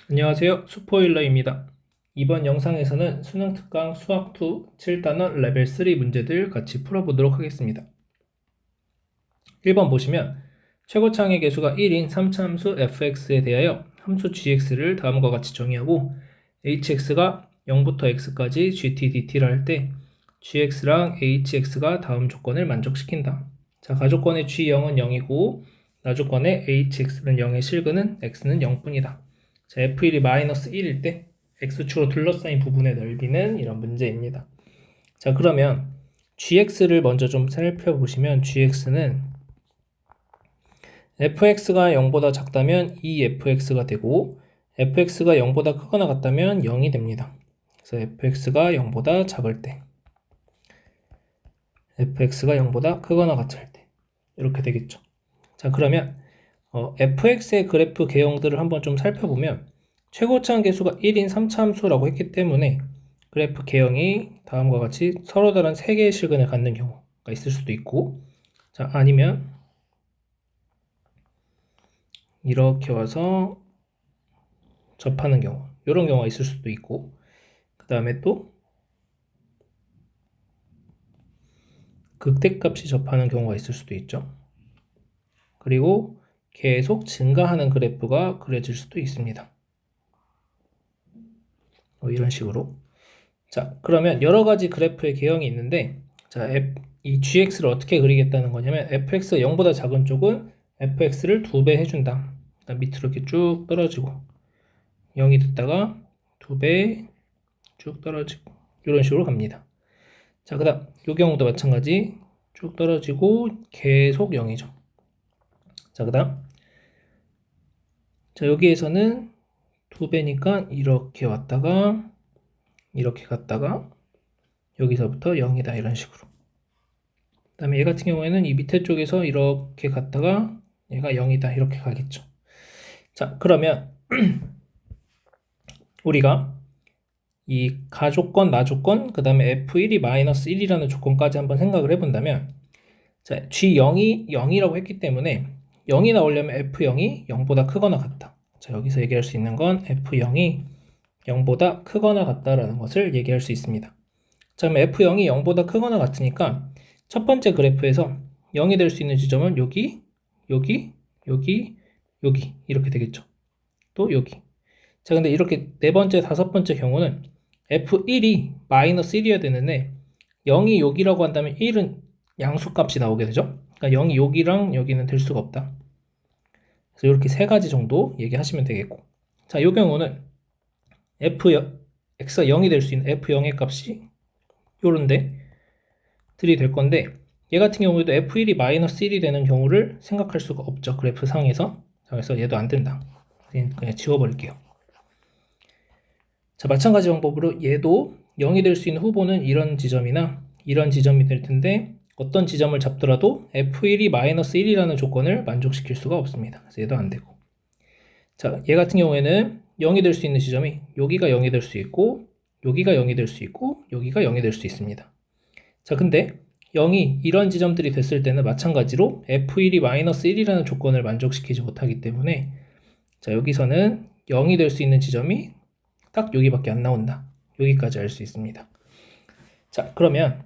안녕하세요. 수포일러입니다. 이번 영상에서는 수능 특강 수학2 7단원 레벨 3 문제들 같이 풀어보도록 하겠습니다. 1번 보시면 최고창의 개수가 1인 3차함수 fx에 대하여 함수 gx를 다음과 같이 정의하고 hx가 0부터 x까지 gt dt를 할 때 gx랑 hx가 다음 조건을 만족시킨다. 자, 가조건의 g0은 0이고 나조건의 hx는 0의 실근은 x는 0뿐이다. 자, f1이 마이너스 1일 때 x축으로 둘러싸인 부분의 넓이는 이런 문제입니다. 자, 그러면 gx를 먼저 좀 살펴보시면 gx는 fx가 0보다 작다면 2fx가 되고 fx가 0보다 크거나 같다면 0이 됩니다. 그래서 fx가 0보다 작을 때 fx가 0보다 크거나 같을 때 이렇게 되겠죠. 자, 그러면 fx의 그래프 개형들을 한번 좀 살펴보면 최고차항 개수가 1인 3차함수라고 했기 때문에 그래프 개형이 다음과 같이 서로 다른 3개의 실근을 갖는 경우가 있을 수도 있고, 자, 아니면 이렇게 와서 접하는 경우, 이런 경우가 있을 수도 있고, 그 다음에 또 극대값이 접하는 경우가 있을 수도 있죠. 그리고 계속 증가하는 그래프가 그려질 수도 있습니다. 이런 식으로. 자, 그러면 여러 가지 그래프의 개형이 있는데, 자, 이 gx를 어떻게 그리겠다는 거냐면 fx가 0보다 작은 쪽은 fx를 2배 해준다. 밑으로 이렇게 쭉 떨어지고 0이 됐다가 2배 쭉 떨어지고 이런 식으로 갑니다. 자, 그 다음 이 경우도 마찬가지 쭉 떨어지고 계속 0이죠. 자, 그 다음 자, 여기에서는 2배니까 이렇게 왔다가 이렇게 갔다가 여기서부터 0이다 이런 식으로. 그 다음에 얘 같은 경우에는 이 밑에 쪽에서 이렇게 갔다가 얘가 0이다 이렇게 가겠죠. 자, 그러면 우리가 이 가조건, 나조건, 그 다음에 f1이 마이너스 1이라는 조건까지 한번 생각을 해본다면, 자, g0이 0이라고 했기 때문에 0이 나오려면 f0이 0보다 크거나 같다. 자, 여기서 얘기할 수 있는 건 f0이 0보다 크거나 같다라는 것을 얘기할 수 있습니다. 자, 그럼 f0이 0보다 크거나 같으니까 첫 번째 그래프에서 0이 될 수 있는 지점은 여기, 여기, 여기, 여기 이렇게 되겠죠. 또 여기. 자, 근데 이렇게 네 번째, 다섯 번째 경우는 f1이 마이너스 1이어야 되는데 0이 여기라고 한다면 1은 양수값이 나오게 되죠. 그러니까 0이 여기랑 여기는 될 수가 없다. 그래서 이렇게 세 가지 정도 얘기하시면 되겠고, 자, 이 경우는 x가 0이 될 수 있는 f0의 값이 요런데 들이 될 건데, 얘 같은 경우에도 f1이 마이너스 1이 되는 경우를 생각할 수가 없죠. 그래프 상에서. 그래서 얘도 안 된다. 그냥 지워버릴게요. 자, 마찬가지 방법으로 얘도 0이 될 수 있는 후보는 이런 지점이나 이런 지점이 될 텐데, 어떤 지점을 잡더라도 f1이 마이너스 1이라는 조건을 만족시킬 수가 없습니다. 그래서 얘도 안 되고. 자, 얘 같은 경우에는 0이 될 수 있는 지점이 여기가 0이 될 수 있고, 여기가 0이 될 수 있고, 여기가 0이 될 수 있습니다. 자, 근데 0이 이런 지점들이 됐을 때는 마찬가지로 f1이 마이너스 1이라는 조건을 만족시키지 못하기 때문에, 자, 여기서는 0이 될 수 있는 지점이 딱 여기밖에 안 나온다. 여기까지 알 수 있습니다. 자, 그러면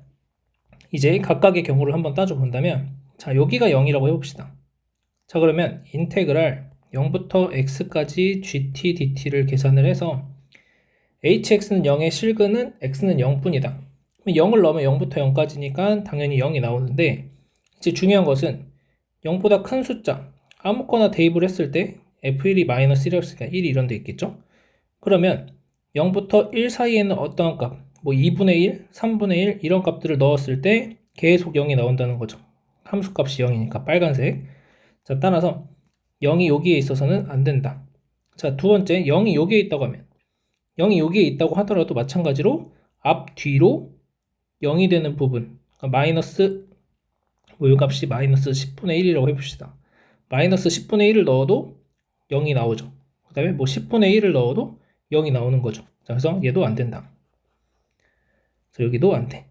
이제 각각의 경우를 한번 따져본다면, 자, 여기가 0이라고 해봅시다. 자, 그러면 인테그랄 0부터 x까지 gt dt를 계산을 해서 hx는 0의 실근은 x는 0뿐이다. 0을 넣으면 0부터 0까지니까 당연히 0이 나오는데, 이제 중요한 것은 0보다 큰 숫자 아무거나 대입을 했을 때 f1이 마이너스 1이었으니까 1이 이런 데 있겠죠? 그러면 0부터 1 사이에는 어떠한 값, 뭐 2분의 1, 3분의 1 이런 값들을 넣었을 때 계속 0이 나온다는 거죠. 함수값이 0이니까 빨간색. 자, 따라서 0이 여기에 있어서는 안 된다. 자, 두 번째, 0이 여기에 있다고 하면 0이 여기에 있다고 하더라도 마찬가지로 앞, 뒤로 0이 되는 부분, 그러니까 마이너스, 뭐 이 값이 마이너스 10분의 1이라고 해봅시다. 마이너스 10분의 1을 넣어도 0이 나오죠. 그 다음에 뭐 10분의 1을 넣어도 0이 나오는 거죠. 자, 그래서 얘도 안 된다. 그래서 여기도 안 돼.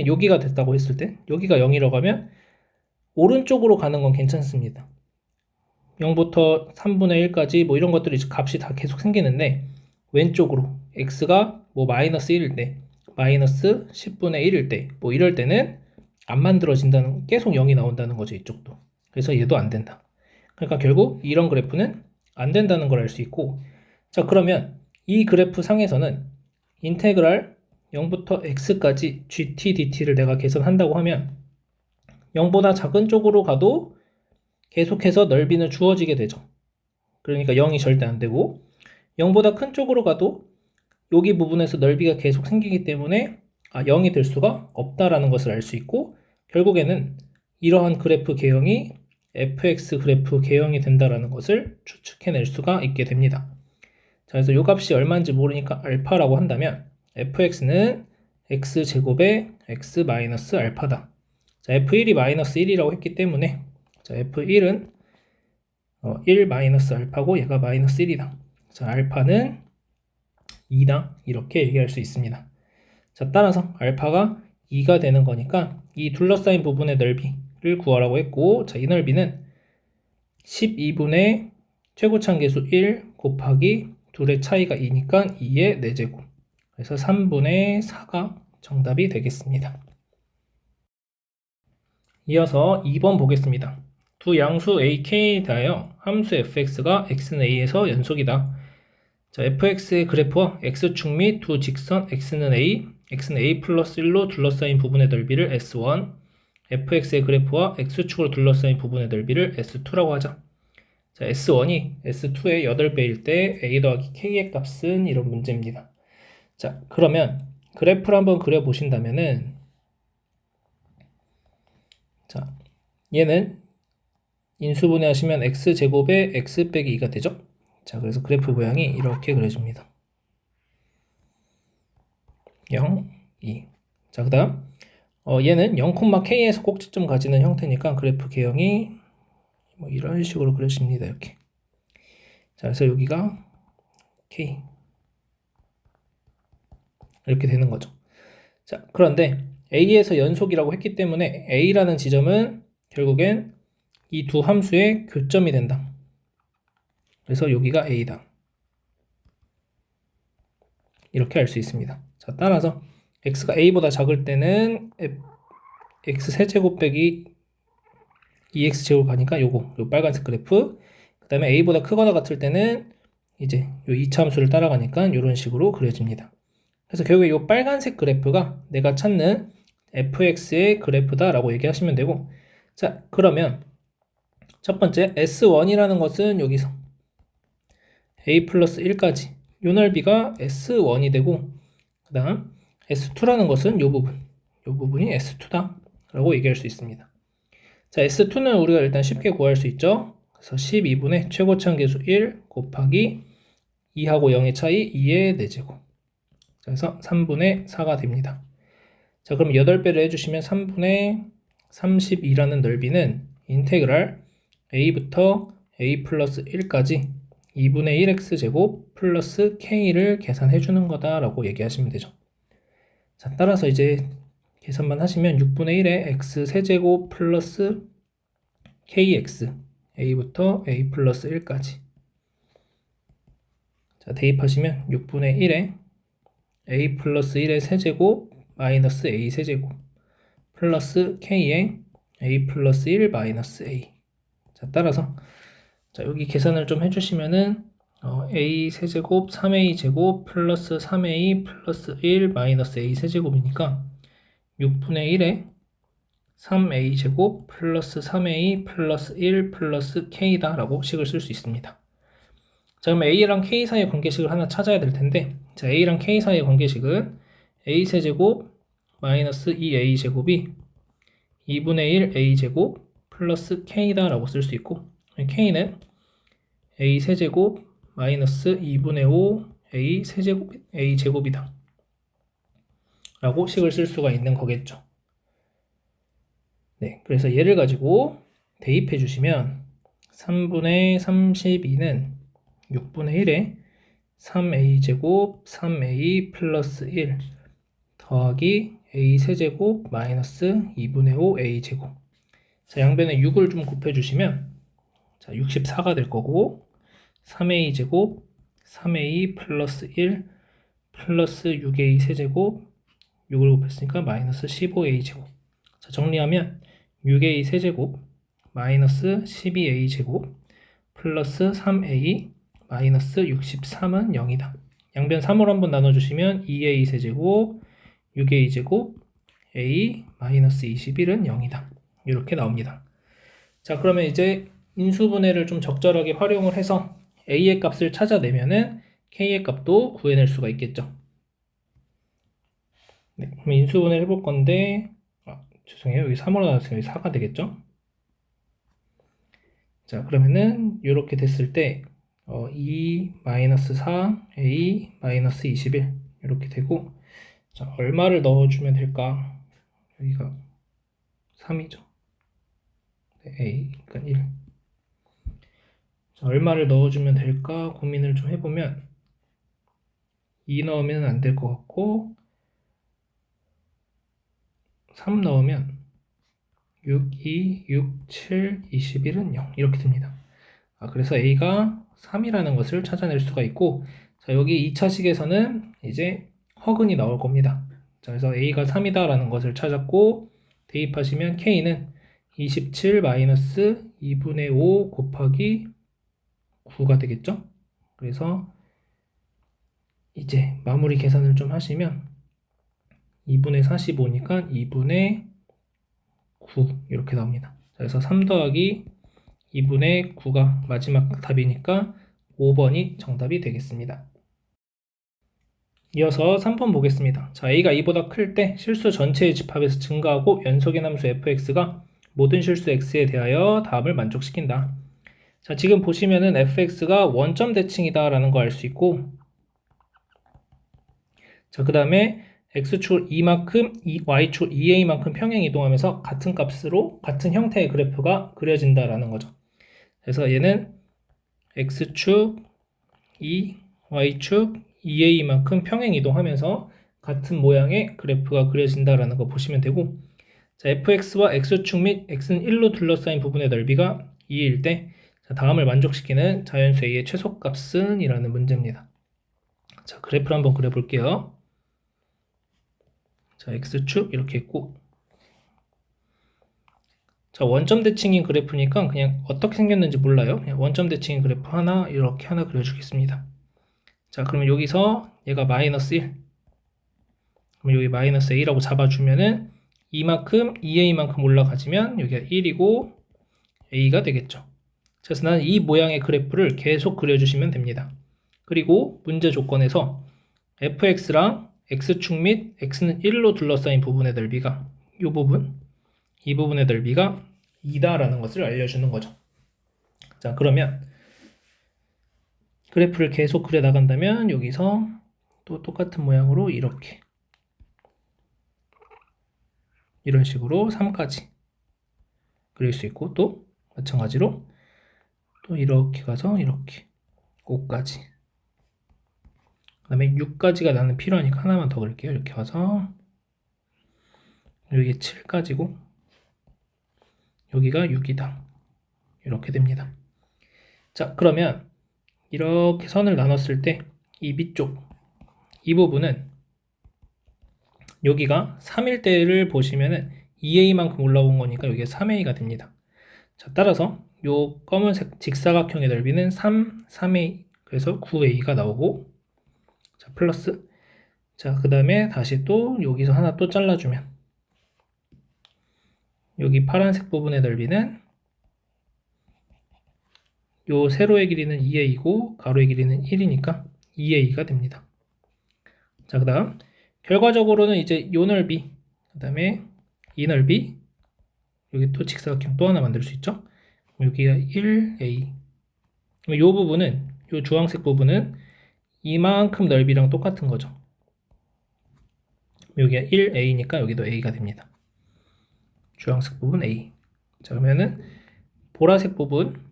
여기가 됐다고 했을 때 여기가 0이라고 하면 오른쪽으로 가는 건 괜찮습니다. 0부터 3분의 1까지 뭐 이런 것들이 값이 다 계속 생기는데 왼쪽으로 x가 뭐 마이너스 1일 때, 마이너스 10분의 1일 때, 뭐 이럴 때는 안 만들어진다는, 계속 0이 나온다는 거죠, 이쪽도. 그래서 얘도 안 된다. 그러니까 결국 이런 그래프는 안 된다는 걸 알 수 있고, 자, 그러면 이 그래프 상에서는 인테그랄 0부터 x까지 gt dt를 내가 계산한다고 하면 0보다 작은 쪽으로 가도 계속해서 넓이는 주어지게 되죠. 그러니까 0이 절대 안 되고 0보다 큰 쪽으로 가도 여기 부분에서 넓이가 계속 생기기 때문에 0이 될 수가 없다라는 것을 알 수 있고, 결국에는 이러한 그래프 개형이 fx 그래프 개형이 된다라는 것을 추측해낼 수가 있게 됩니다. 자, 그래서 이 값이 얼마인지 모르니까 알파라고 한다면 fx는 x제곱의 x 마이너스 알파다. 자, f1이 마이너스 1이라고 했기 때문에 자, f1은 1 마이너스 알파고 얘가 마이너스 1이다. 자, 알파는 2다. 이렇게 얘기할 수 있습니다. 자, 따라서 알파가 2가 되는 거니까 이 둘러싸인 부분의 넓이를 구하라고 했고, 자, 이 넓이는 12분의 최고차항계수 1 곱하기 둘의 차이가 2니까 2의 4제곱. 그래서 3분의 4가 정답이 되겠습니다. 이어서 2번 보겠습니다. 두 양수 ak에 대하여 함수 fx가 x는 a에서 연속이다. 자, fx의 그래프와 x축 및 두 직선 x는 a 플러스 1로 둘러싸인 부분의 넓이를 s1, fx의 그래프와 x축으로 둘러싸인 부분의 넓이를 s2라고 하자. 자, s1이 s2의 8배일 때 a 더하기 k의 값은 이런 문제입니다. 자, 그러면 그래프를 한번 그려보신다면은, 자, 얘는 인수분해 하시면 x제곱에 x 빼기 2가 되죠? 자, 그래서 그래프 모양이 이렇게 그려집니다. 0, 2. 자, 그 다음 얘는 0,k에서 꼭지점 가지는 형태니까 그래프 개형이 뭐 이런 식으로 그려집니다. 이렇게. 자, 그래서 여기가 k 이렇게 되는 거죠. 자, 그런데 a에서 연속이라고 했기 때문에 a라는 지점은 결국엔 이 두 함수의 교점이 된다. 그래서 여기가 a다. 이렇게 알 수 있습니다. 자, 따라서 x가 a보다 작을 때는 x 세제곱 빼기 2x제곱 가니까 요 빨간색 그래프, 그 다음에 a보다 크거나 같을 때는 이제 요 2차 함수를 따라가니까 이런 식으로 그려집니다. 그래서 결국에 요 빨간색 그래프가 내가 찾는 fx의 그래프다 라고 얘기하시면 되고, 자, 그러면 첫 번째 s1이라는 것은 여기서 a 플러스 1까지 요 넓이가 s1이 되고, 그 다음 s2라는 것은 요 부분이 s2다 라고 얘기할 수 있습니다. 자, s2는 우리가 일단 쉽게 구할 수 있죠. 그래서 12분의 최고차항계수 1 곱하기 2하고 0의 차이 2의 4제곱. 그래서 3분의 4가 됩니다. 자, 그럼 8배를 해주시면 3분의 32라는 넓이는 인테그랄 a부터 a 플러스 1까지 2분의 1x제곱 플러스 k를 계산해주는 거다라고 얘기하시면 되죠. 자, 따라서 이제 계산만 하시면 6분의 1의 x 세제곱 플러스 kx a부터 a 플러스 1까지. 자, 대입하시면 6분의 1의 a 플러스 1의 세제곱 마이너스 a 세제곱 플러스 k의 a 플러스 1 마이너스 a. 자, 따라서 자, 여기 계산을 좀 해주시면은 a 세제곱 3a 제곱 플러스 3a 플러스 1 마이너스 a 세제곱이니까 6분의 1에 3a 제곱 플러스 3a 플러스 1 플러스 k다 라고 식을 쓸 수 있습니다. 자, 그럼 a랑 k 사이의 관계식을 하나 찾아야 될 텐데, 자, a랑 k 사이의 관계식은 a 세제곱 마이너스 2a 제곱이 2분의 1 a 제곱 플러스 k다 라고 쓸 수 있고, k는 a 세제곱 마이너스 2분의 5 a 세제곱 a 제곱이다 라고 식을 쓸 수가 있는 거겠죠. 네, 그래서 얘를 가지고 대입해 주시면 3분의 32는 6분의 1에 3a 제곱 3a 플러스 1 더하기 a 세제곱 마이너스 2분의 5 a 제곱. 자, 양변에 6을 좀 곱해 주시면, 자, 64가 될 거고 3a 제곱 3a 플러스 1 플러스 6a 세제곱 6을 곱했으니까 마이너스 15a 제곱. 자, 정리하면 6a 세제곱 마이너스 12a 제곱 플러스 3a 마이너스 63은 0이다. 양변 3으로 한번 나눠주시면 2a 세제곱 6a 제곱 a 마이너스 21은 0이다. 이렇게 나옵니다. 자, 그러면 이제 인수분해를 좀 적절하게 활용을 해서 a의 값을 찾아내면은 k의 값도 구해낼 수가 있겠죠. 네, 그럼 인수분해를 해볼 건데, 죄송해요. 여기 3으로 나눴으면 여기 4가 되겠죠? 자, 그러면은 이렇게 됐을 때 2 마이너스 4 a 마이너스 21 이렇게 되고, 자, 얼마를 넣어주면 될까? 여기가 3이죠. 네, a 그러니까 1. 자, 얼마를 넣어주면 될까 고민을 좀 해보면 2 넣으면 안 될 것 같고 3 넣으면 6, 2, 6, 7, 21은 0 이렇게 됩니다. 그래서 a가 3이라는 것을 찾아낼 수가 있고, 자, 여기 2차식에서는 이제 허근이 나올 겁니다. 자, 그래서 a가 3이다 라는 것을 찾았고 대입하시면 k는 27 마이너스 2분의 5 곱하기 9가 되겠죠? 그래서 이제 마무리 계산을 좀 하시면 2분의 45니까 2분의 9 이렇게 나옵니다. 그래서 3 더하기 2분의 9가 마지막 답이니까 5번이 정답이 되겠습니다. 이어서 3번 보겠습니다. 자, a가 2보다 클 때 실수 전체의 집합에서 증가하고 연속의 함수 fx가 모든 실수 x에 대하여 다음을 만족시킨다. 자, 지금 보시면은 fx가 원점 대칭이다 라는 거 알 수 있고, 자, 그 다음에 x축 2만큼, y축 2a만큼 평행 이동하면서 같은 값으로 같은 형태의 그래프가 그려진다 라는 거죠. 그래서 얘는 x축 2, y축 2a만큼 평행 이동하면서 같은 모양의 그래프가 그려진다 라는 거 보시면 되고, 자, fx와 x축 및 x는 1로 둘러싸인 부분의 넓이가 2일 때 다음을 만족시키는 자연수 a의 최소값은 이라는 문제입니다. 자, 그래프를 한번 그려볼게요. 자, x축 이렇게 있고, 자, 원점 대칭인 그래프니까 그냥 어떻게 생겼는지 몰라요. 그냥 원점 대칭인 그래프 하나 이렇게 하나 그려주겠습니다. 자, 그러면 여기서 얘가 마이너스 1, 그럼 여기 마이너스 a라고 잡아주면은 이만큼 2a만큼 올라가지면 여기가 1이고 a가 되겠죠. 그래서 나는 이 모양의 그래프를 계속 그려주시면 됩니다. 그리고 문제 조건에서 fx랑 x축 및 x는 1로 둘러싸인 부분의 넓이가 이 부분의 넓이가 2다라는 것을 알려주는 거죠. 자, 그러면 그래프를 계속 그려 나간다면 여기서 또 똑같은 모양으로 이렇게 이런 식으로 3까지 그릴 수 있고, 또 마찬가지로 또 이렇게 가서 이렇게 5까지, 그 다음에 6까지가 나는 필요하니까 하나만 더 그릴게요. 이렇게 와서 여기 7까지고 여기가 6이다 이렇게 됩니다. 자, 그러면 이렇게 선을 나눴을 때 이 밑쪽 이 부분은 여기가 3일 때를 보시면은 2a만큼 올라온 거니까 여기가 3a가 됩니다. 자, 따라서 요 검은색 직사각형의 넓이는 3a, 그래서 9a가 나오고, 자, 플러스, 자, 그 다음에 다시 또 여기서 하나 또 잘라주면 여기 파란색 부분의 넓이는 요 세로의 길이는 2a이고 가로의 길이는 1이니까 2a가 됩니다. 자, 그 다음 결과적으로는 이제 요 넓이, 그 다음에 이 넓이, 여기 또 직사각형 또 하나 만들 수 있죠. 여기가 1a. 요 부분은, 요 주황색 부분은 이만큼 넓이랑 똑같은 거죠. 여기가 1a니까 여기도 a가 됩니다. 주황색 부분 a. 자, 그러면은 보라색 부분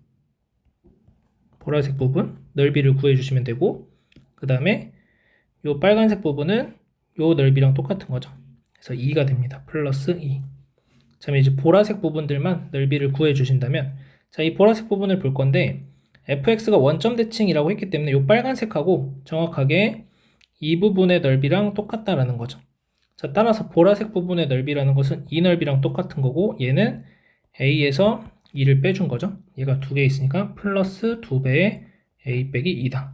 넓이를 구해주시면 되고, 그 다음에 요 빨간색 부분은 요 넓이랑 똑같은 거죠. 그래서 2가 됩니다. 플러스 2. 자, 이제 보라색 부분들만 넓이를 구해주신다면, 자, 이 보라색 부분을 볼 건데 fx가 원점 대칭이라고 했기 때문에 이 빨간색하고 정확하게 이 부분의 넓이랑 똑같다라는 거죠. 자, 따라서 보라색 부분의 넓이라는 것은 이 넓이랑 똑같은 거고 얘는 a에서 2를 빼준 거죠. 얘가 두 개 있으니까 플러스 2배의 a 빼기 2다.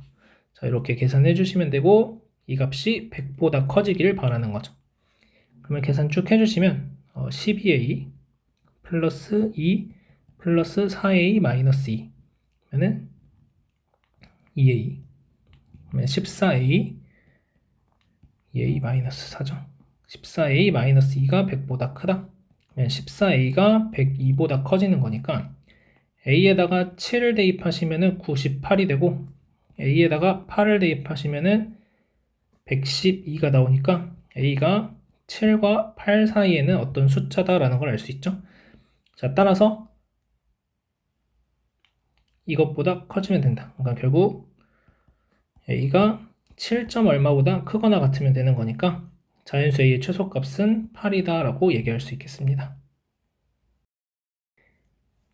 자, 이렇게 계산해 주시면 되고 이 값이 100보다 커지기를 바라는 거죠. 그러면 계산 쭉 해주시면 12a 플러스 2 플러스 4a 마이너스 2 그러면 2a 그러면 14a 2a 마이너스 4죠. 14a 마이너스 2가 100보다 크다. 그러면 14a가 102보다 커지는 거니까 a에다가 7을 대입하시면 98이 되고 a에다가 8을 대입하시면 112가 나오니까 a가 7과 8 사이에는 어떤 숫자다라는 걸 알 수 있죠. 자, 따라서 이것보다 커지면 된다. 그러니까 결국 a가 7점 얼마보다 크거나 같으면 되는 거니까 자연수 a의 최소값은 8이다 라고 얘기할 수 있겠습니다.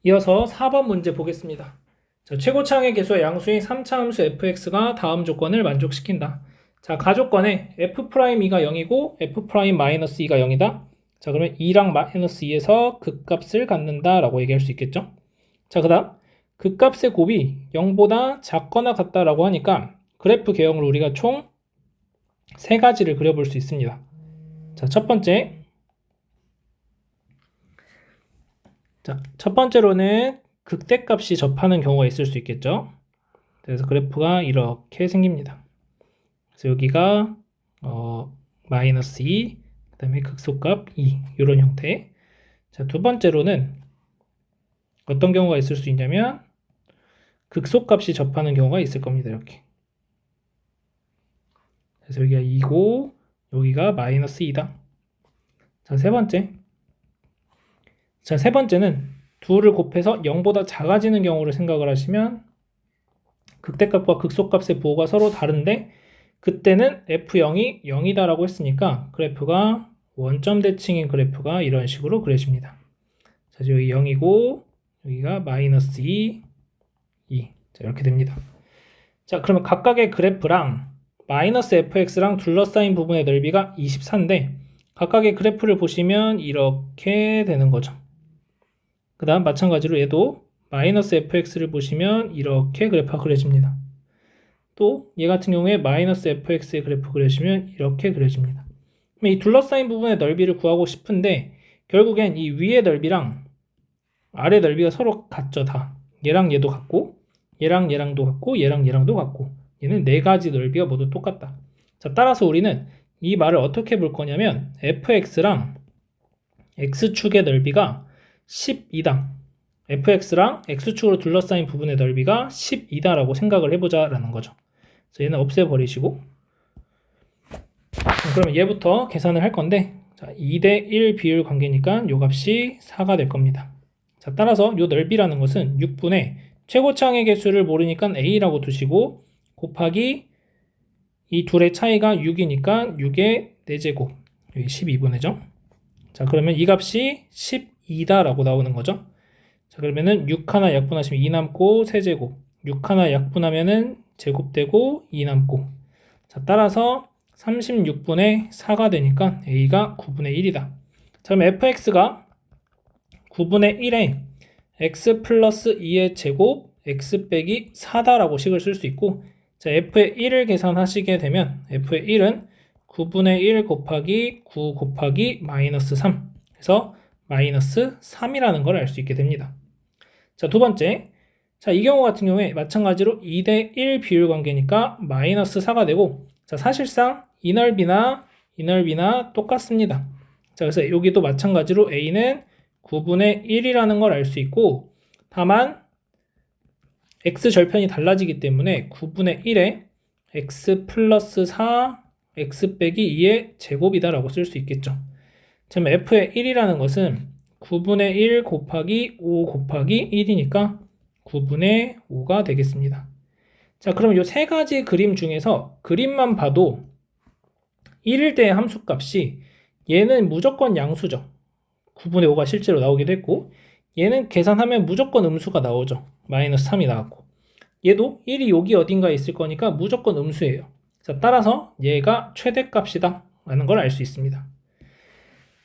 이어서 4번 문제 보겠습니다. 자, 최고차항의 개수와 양수인 3차 함수 fx가 다음 조건을 만족시킨다. 자, 가조건에 f'2가 0이고 f'-2가 0이다. 자, 그러면 2랑 마이너스 2에서 극값을 갖는다 라고 얘기할 수 있겠죠. 자, 그 다음 극값의 곱이 0보다 작거나 같다라고 하니까 그래프 개형으로 우리가 총 3가지를 그려볼 수 있습니다. 자, 첫 번째로는 극대값이 접하는 경우가 있을 수 있겠죠. 그래서 그래프가 이렇게 생깁니다. 그래서 여기가 마이너스 2, 그 다음에 극소값 2 이런 형태. 자, 두 번째로는 어떤 경우가 있을 수 있냐면 극소값이 접하는 경우가 있을 겁니다. 이렇게. 그래서 여기가 2고 여기가 마이너스 2다. 자, 세 번째는 둘을 곱해서 0보다 작아지는 경우를 생각을 하시면 극대값과 극소값의 부호가 서로 다른데 그때는 f0이 0이다라고 했으니까 그래프가 원점 대칭인 그래프가 이런 식으로 그려집니다. 자, 여기 0이고 여기가 마이너스 2, 2. 자, 이렇게 됩니다. 자, 그러면 각각의 그래프랑 마이너스 fx랑 둘러싸인 부분의 넓이가 24인데 각각의 그래프를 보시면 이렇게 되는 거죠. 그 다음 마찬가지로 얘도 마이너스 fx를 보시면 이렇게 그래프가 그려집니다. 또 얘 같은 경우에 마이너스 fx의 그래프 그려지면 이렇게 그려집니다. 그럼 이 둘러싸인 부분의 넓이를 구하고 싶은데 결국엔 이 위의 넓이랑 아래 넓이가 서로 같죠. 다. 얘랑 얘도 같고 얘랑 얘랑도 같고 얘랑 얘랑도 같고 얘는 4가지 넓이가 모두 똑같다. 자, 따라서 우리는 이 말을 어떻게 볼 거냐면 fx랑 x축의 넓이가 12다. fx랑 x축으로 둘러싸인 부분의 넓이가 12다라고 생각을 해보자 라는 거죠. 그래서 얘는 없애버리시고 그러면 얘부터 계산을 할 건데 자, 2대1 비율 관계니까 요 값이 4가 될 겁니다. 자, 따라서 요 넓이라는 것은 6분의 최고차항의 개수를 모르니까 a라고 두시고 곱하기 이 둘의 차이가 6이니까 6의 4제곱 여기 12분의죠. 자, 그러면 이 값이 12다라고 나오는 거죠. 자, 그러면은 6 하나 약분하시면 2 남고 세제곱 6 하나 약분하면은 제곱되고 2 남고 자, 따라서 36분의 4가 되니까 a가 9분의 1이다. 자, 그럼 fx가 9분의 1에 x 플러스 2의 제곱 x 빼기 4다라고 식을 쓸 수 있고 자, f의 1을 계산하시게 되면 f의 1은 9분의 1 곱하기 9 곱하기 마이너스 3 그래서 마이너스 3이라는 걸 알 수 있게 됩니다. 자, 두 번째 자, 이 경우 같은 경우에 마찬가지로 2대1 비율 관계니까 마이너스 4가 되고 자, 사실상 이 넓이나 똑같습니다. 자, 그래서 여기도 마찬가지로 a는 9분의 1이라는 걸 알 수 있고 다만 x 절편이 달라지기 때문에 9분의 1에 x 플러스 4 x 빼기 2의 제곱이다 라고 쓸 수 있겠죠. 그럼 f의 1이라는 것은 9분의 1 곱하기 5 곱하기 1이니까 9분의 5가 되겠습니다. 자, 그럼 이 세 가지 그림 중에서 그림만 봐도 1일 때의 함수값이 얘는 무조건 양수죠. 9분의 5가 실제로 나오기도 했고 얘는 계산하면 무조건 음수가 나오죠. 마이너스 3이 나왔고. 얘도 1이 여기 어딘가에 있을 거니까 무조건 음수예요. 자, 따라서 얘가 최대값이다 라는 걸 알 수 있습니다.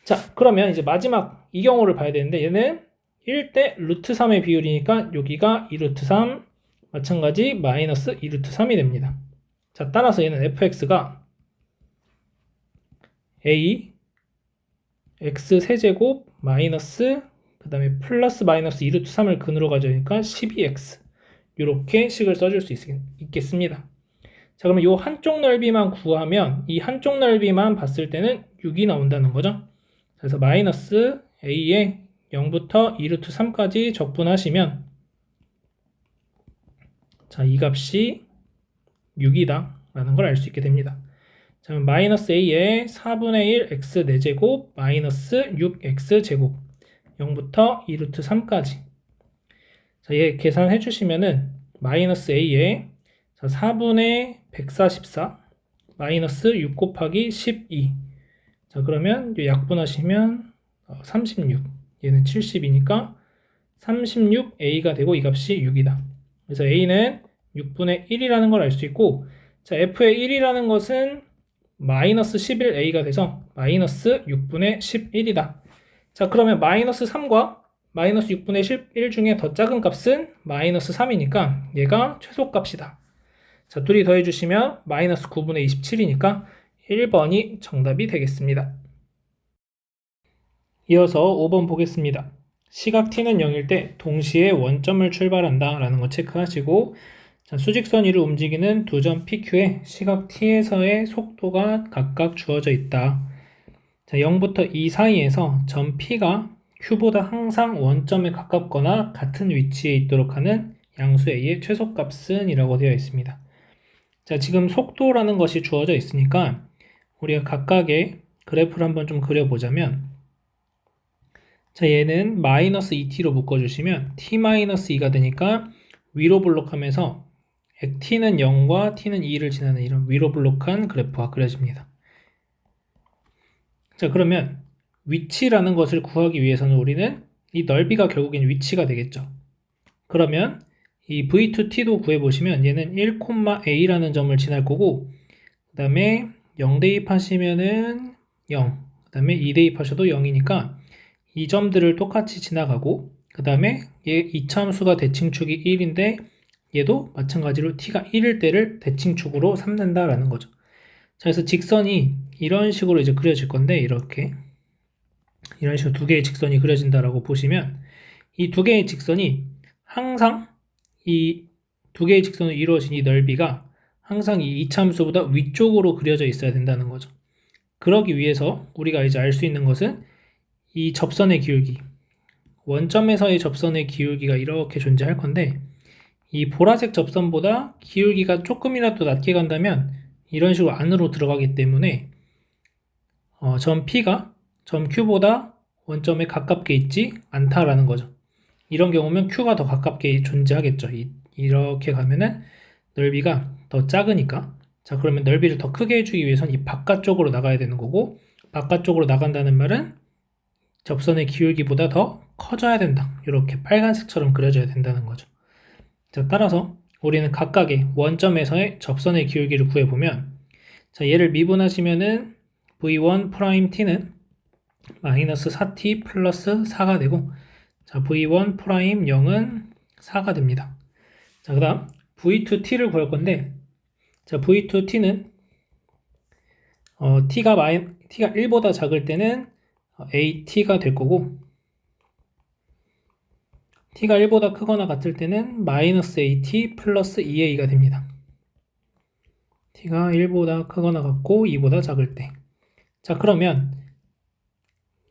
자, 그러면 이제 마지막 이 경우를 봐야 되는데 얘는 1대 루트 3의 비율이니까 여기가 2루트 3, 마찬가지 마이너스 2루트 3이 됩니다. 자, 따라서 얘는 fx가 a x 세제곱 마이너스 그 다음에 플러스 마이너스 2루트 3을 근으로 가져오니까 12x 이렇게 식을 써줄 수 있겠습니다. 자, 그러면 이 한쪽 넓이만 구하면 이 한쪽 넓이만 봤을 때는 6이 나온다는 거죠. 그래서 마이너스 a에 0부터 2루트 3까지 적분하시면 자, 이 값이 6이다 라는 걸 알 수 있게 됩니다. 자, 마이너스 a에 4분의 1 x 4제곱 마이너스 6x 제곱 0부터 2루트 3까지. 자, 얘 계산해 주시면은 마이너스 a에 4분의 144 마이너스 6 곱하기 12. 자, 그러면 약분하시면 36. 얘는 70이니까 36a가 되고 이 값이 6이다. 그래서 a는 6분의 1이라는 걸 알 수 있고, 자, f의 1이라는 것은 마이너스 11a가 돼서 마이너스 6분의 11이다. 자, 그러면 마이너스 3과 마이너스 6분의 11 중에 더 작은 값은 마이너스 3이니까 얘가 최소값이다. 자, 둘이 더해주시면 마이너스 9분의 27이니까 1번이 정답이 되겠습니다. 이어서 5번 보겠습니다. 시각 t는 0일 때 동시에 원점을 출발한다 라는 거 체크하시고, 자, 수직선 위를 움직이는 두 점 PQ에 시각 t에서의 속도가 각각 주어져 있다. 자, 0부터 2 사이에서 점 P가 Q보다 항상 원점에 가깝거나 같은 위치에 있도록 하는 양수 A의 최소값은 이라고 되어 있습니다. 자, 지금 속도라는 것이 주어져 있으니까 우리가 각각의 그래프를 한번 좀 그려보자면, 자, 얘는 마이너스 2t로 묶어주시면 t-2가 되니까 위로 블록하면서 t는 0과 t는 2를 지나는 이런 위로 블록한 그래프가 그려집니다. 자, 그러면 위치라는 것을 구하기 위해서는 우리는 이 넓이가 결국엔 위치가 되겠죠. 그러면 이 v2t도 구해보시면 얘는 1,a라는 점을 지날 거고, 그 다음에 0 대입하시면은 0, 그 다음에 2 대입하셔도 0이니까 이 점들을 똑같이 지나가고, 그 다음에 얘 이차함수가 대칭축이 1인데 얘도 마찬가지로 t가 1일 때를 대칭축으로 삼는다라는 거죠. 자, 그래서 직선이 이런 식으로 이제 그려질 건데, 이렇게 이런 식으로 두 개의 직선이 그려진다라고 보시면 이 두 개의 직선이 항상 이 두 개의 직선으로 이루어진 이 넓이가 항상 이 이차함수보다 위쪽으로 그려져 있어야 된다는 거죠. 그러기 위해서 우리가 이제 알 수 있는 것은 이 접선의 기울기, 원점에서의 접선의 기울기가 이렇게 존재할 건데, 이 보라색 접선보다 기울기가 조금이라도 낮게 간다면 이런 식으로 안으로 들어가기 때문에 점 P가 점 Q보다 원점에 가깝게 있지 않다라는 거죠. 이런 경우면 Q가 더 가깝게 존재하겠죠. 이렇게 가면은 넓이가 더 작으니까. 자, 그러면 넓이를 더 크게 해주기 위해서는 이 바깥쪽으로 나가야 되는 거고, 바깥쪽으로 나간다는 말은 접선의 기울기보다 더 커져야 된다. 이렇게 빨간색처럼 그려져야 된다는 거죠. 자, 따라서 우리는 각각의 원점에서의 접선의 기울기를 구해보면, 자, 얘를 미분하시면은 v1't는 마이너스 4t 플러스 4가 되고, 자, v1' 0은 4가 됩니다. 자, 그 다음 v2t를 구할 건데, 자, v2t는 t가 1보다 작을 때는 at가 될 거고, t가 1보다 크거나 같을 때는 마이너스 at 플러스 2a가 됩니다. t가 1보다 크거나 같고 2보다 작을 때. 자, 그러면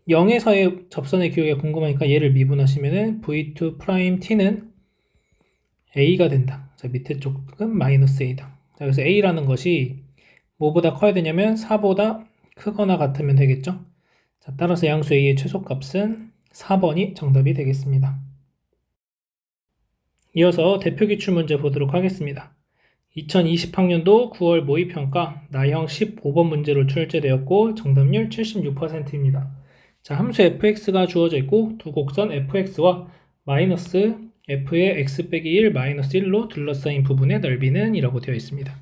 0에서의 접선의 기울기가 궁금하니까 얘를 미분하시면은 v2't는 a가 된다. 자, 밑에 쪽은 마이너스 a다. 자, 그래서 a라는 것이 뭐보다 커야 되냐면 4보다 크거나 같으면 되겠죠. 자, 따라서 양수 a의 최소값은 4번이 정답이 되겠습니다. 이어서 대표기출 문제 보도록 하겠습니다. 2020학년도 9월 모의평가 나형 15번 문제로 출제되었고 정답률 76%입니다. 자, 함수 fx가 주어져 있고 두 곡선 fx와 마이너스 f의 x 빼기 1 마이너스 1로 둘러싸인 부분의 넓이는 이라고 되어 있습니다.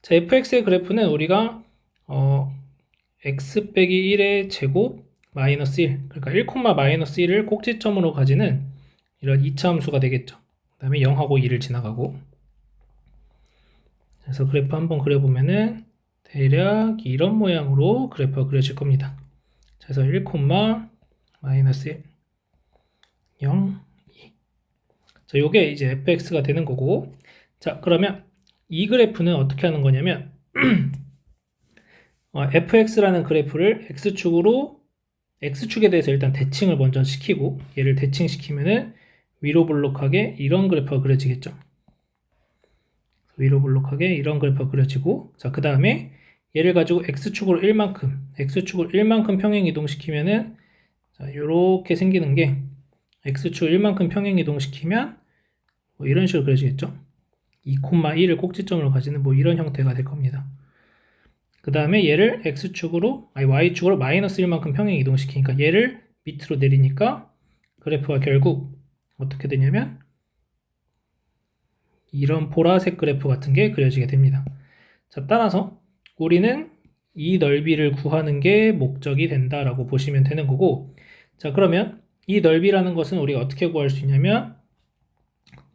자, fx의 그래프는 우리가 x 빼기 1의 제곱 마이너스 1, 그러니까 1, 마이너스 1을 꼭지점으로 가지는 이런 2차 함수가 되겠죠. 그 다음에 0하고 2를 지나가고. 그래서 그래프 한번 그려보면은 대략 이런 모양으로 그래프가 그려질 겁니다. 그래서 1, 마이너스 1, 0, 2. 자, 요게 이제 fx가 되는 거고. 자, 그러면 이 그래프는 어떻게 하는 거냐면 fx라는 그래프를 x축에 대해서 일단 대칭을 먼저 시키고, 얘를 대칭시키면은 위로 볼록하게 이런 그래프가 그려지겠죠. 위로 볼록하게 이런 그래프가 그려지고, 자, 그 다음에 얘를 가지고 x축으로 1만큼 평행 이동시키면은, 자, 요렇게 생기는 게, x축 1만큼 평행 이동시키면 뭐 이런 식으로 그려지겠죠. 2,1을 꼭지점으로 가지는 뭐 이런 형태가 될 겁니다. 그 다음에 얘를 y축으로 마이너스 1만큼 평행 이동시키니까 얘를 밑으로 내리니까 그래프가 결국 어떻게 되냐면 이런 보라색 그래프 같은 게 그려지게 됩니다. 자, 따라서 우리는 이 넓이를 구하는 게 목적이 된다라고 보시면 되는 거고, 자, 그러면 이 넓이라는 것은 우리가 어떻게 구할 수 있냐면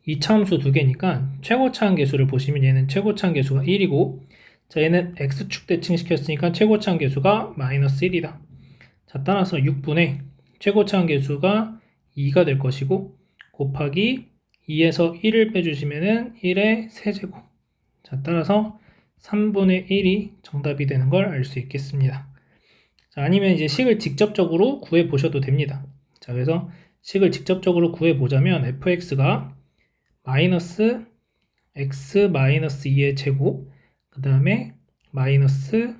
이차함수 두 개니까 최고차항 계수를 보시면 얘는 최고차항 계수가 1이고, 자, 얘는 x축 대칭시켰으니까 최고차항 계수가 마이너스 1이다. 자, 따라서 6분의 최고차항 계수가 2가 될 것이고, 곱하기 2에서 1을 빼주시면은 1의 세제곱. 자, 따라서 3분의 1이 정답이 되는 걸 알 수 있겠습니다. 자, 아니면 이제 식을 직접적으로 구해 보셔도 됩니다. 자, 그래서 식을 직접적으로 구해 보자면 fx가 마이너스 x 마이너스 2의 제곱, 그 다음에 마이너스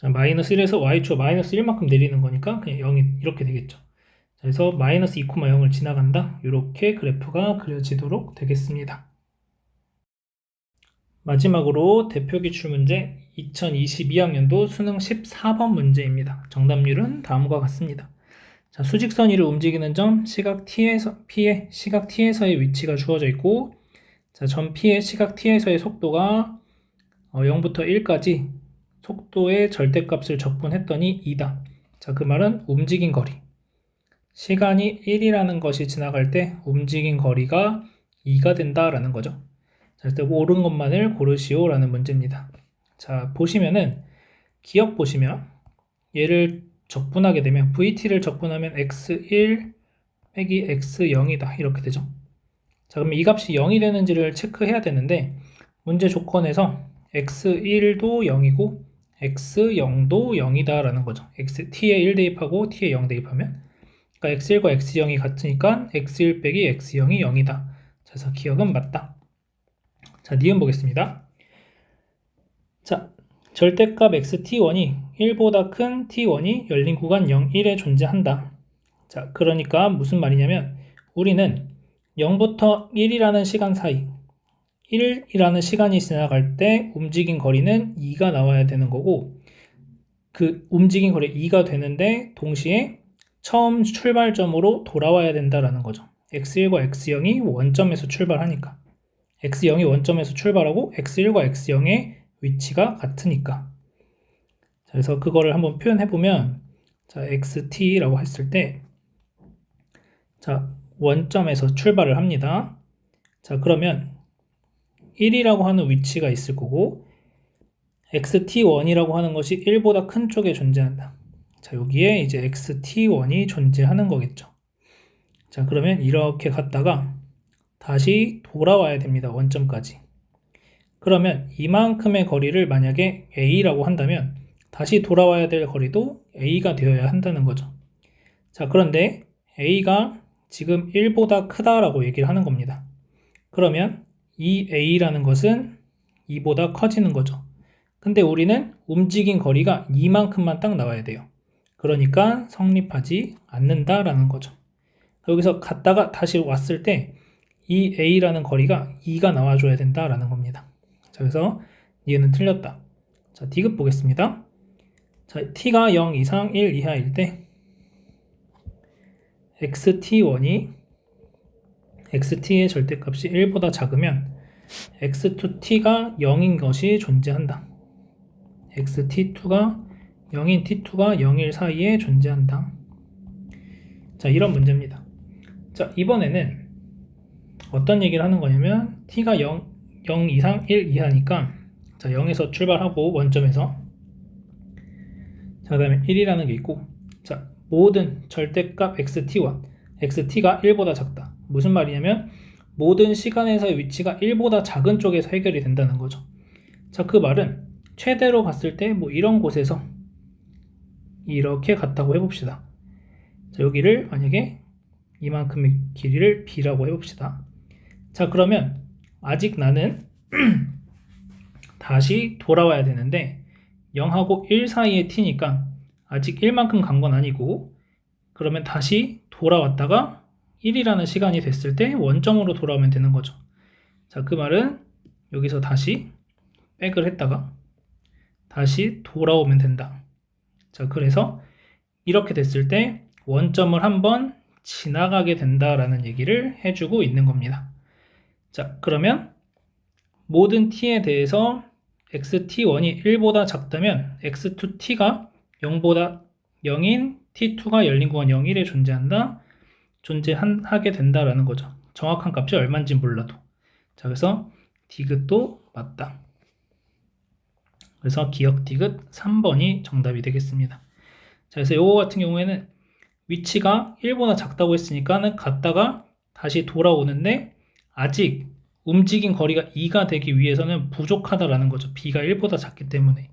1에서 y축 마이너스 1만큼 내리는 거니까 그냥 0이 이렇게 되겠죠. 그래서 마이너스 2,0을 지나간다. 이렇게 그래프가 그려지도록 되겠습니다. 마지막으로 대표 기출문제 2022학년도 수능 14번 문제입니다. 정답률은 다음과 같습니다. 자, 수직선 위를 움직이는 점 시각 P의 시각 T에서의 위치가 주어져 있고, 자, 점 P의 시각 T에서의 속도가 0부터 1까지 속도의 절대값을 적분했더니 2다. 자, 그 말은 움직인 거리. 시간이 1이라는 것이 지나갈 때 움직인 거리가 2가 된다라는 거죠. 자, 그래서 옳은 것만을 고르시오라는 문제입니다. 자, 보시면은 기억 보시면 얘를 적분하게 되면 VT를 적분하면 x1 빼기 x0이다. 이렇게 되죠. 자, 그럼 이 값이 0이 되는지를 체크해야 되는데 문제 조건에서 x1도 0이고 x0도 0이다 라는 거죠. t에 1 대입하고 t에 0 대입하면, 그러니까 x1과 x0이 같으니까 x1 빼기 x0이 0이다. 그래서 기억은 맞다. 자, 니은 보겠습니다. 자, 절대값 xt1이 1보다 큰 t1이 열린 구간 0, 1에 존재한다. 자, 그러니까 무슨 말이냐면 우리는 0부터 1이라는 시간 사이, 1이라는 시간이 지나갈 때 움직인 거리는 2가 나와야 되는 거고, 그 움직인 거리 2가 되는데 동시에 처음 출발점으로 돌아와야 된다라는 거죠. x1과 x0이 원점에서 출발하니까. x0이 원점에서 출발하고 x1과 x0의 위치가 같으니까. 자, 그래서 그거를 한번 표현해보면, 자, xt라고 했을 때, 자, 원점에서 출발을 합니다. 자, 그러면 1이라고 하는 위치가 있을 거고, xt1이라고 하는 것이 1보다 큰 쪽에 존재한다. 자, 여기에 이제 xt1이 존재하는 거겠죠. 자, 그러면 이렇게 갔다가 다시 돌아와야 됩니다. 원점까지. 그러면 이만큼의 거리를 만약에 a라고 한다면 다시 돌아와야 될 거리도 a가 되어야 한다는 거죠. 자, 그런데 a가 지금 1보다 크다라고 얘기를 하는 겁니다. 그러면 이 a라는 것은 2보다 커지는 거죠. 근데 우리는 움직인 거리가 이만큼만 딱 나와야 돼요. 그러니까 성립하지 않는다라는 거죠. 여기서 갔다가 다시 왔을 때 이 a라는 거리가 2가 나와줘야 된다라는 겁니다. 자, 그래서 얘는 틀렸다. 자, 디귿 보겠습니다. 자, t가 0 이상 1 이하일 때 xt1이 xt의 절대값이 1보다 작으면 x2t가 0인 것이 존재한다. xt2가 0인 t2가 0일 사이에 존재한다. 자, 이런 문제입니다. 자, 이번에는 어떤 얘기를 하는 거냐면 t가 0 이상 1 이하니까 자, 0에서 출발하고 원점에서 자, 그 다음에 1이라는 게 있고 자, 모든 절대값 xt1 xt가 1보다 작다. 무슨 말이냐면 모든 시간에서의 위치가 1보다 작은 쪽에서 해결이 된다는 거죠. 자, 그 말은 최대로 갔을 때 뭐 이런 곳에서 이렇게 갔다고 해봅시다. 자, 여기를 만약에 이만큼의 길이를 b라고 해봅시다. 자, 그러면 아직 나는 다시 돌아와야 되는데 0하고 1 사이의 t니까 아직 1만큼 간 건 아니고 그러면 다시 돌아왔다가 1이라는 시간이 됐을 때 원점으로 돌아오면 되는 거죠. 자, 그 말은 여기서 다시 백을 했다가 다시 돌아오면 된다. 자, 그래서 이렇게 됐을 때 원점을 한번 지나가게 된다라는 얘기를 해주고 있는 겁니다. 자, 그러면 모든 t에 대해서 xt1이 1보다 작다면 x2t가 0인 t2가 열린 구간 0일에 존재하게 된다라는 거죠. 정확한 값이 얼마인지 몰라도. 자, 그래서 디귿도 맞다. 그래서 기억 디귿 3번이 정답이 되겠습니다. 자, 그래서 이거 같은 경우에는 위치가 1보다 작다고 했으니까 갔다가 다시 돌아오는데 아직 움직인 거리가 2가 되기 위해서는 부족하다라는 거죠. b가 1보다 작기 때문에.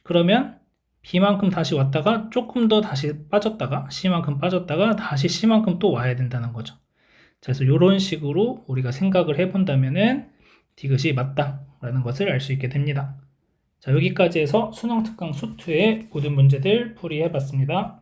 그러면 b만큼 다시 왔다가 조금 더 다시 빠졌다가 c만큼 빠졌다가 다시 c만큼 또 와야 된다는 거죠. 자, 그래서 이런 식으로 우리가 생각을 해본다면은 디귿이 맞다라는 것을 알 수 있게 됩니다. 자, 여기까지 해서 수능 특강 수2의 모든 문제들 풀이해봤습니다.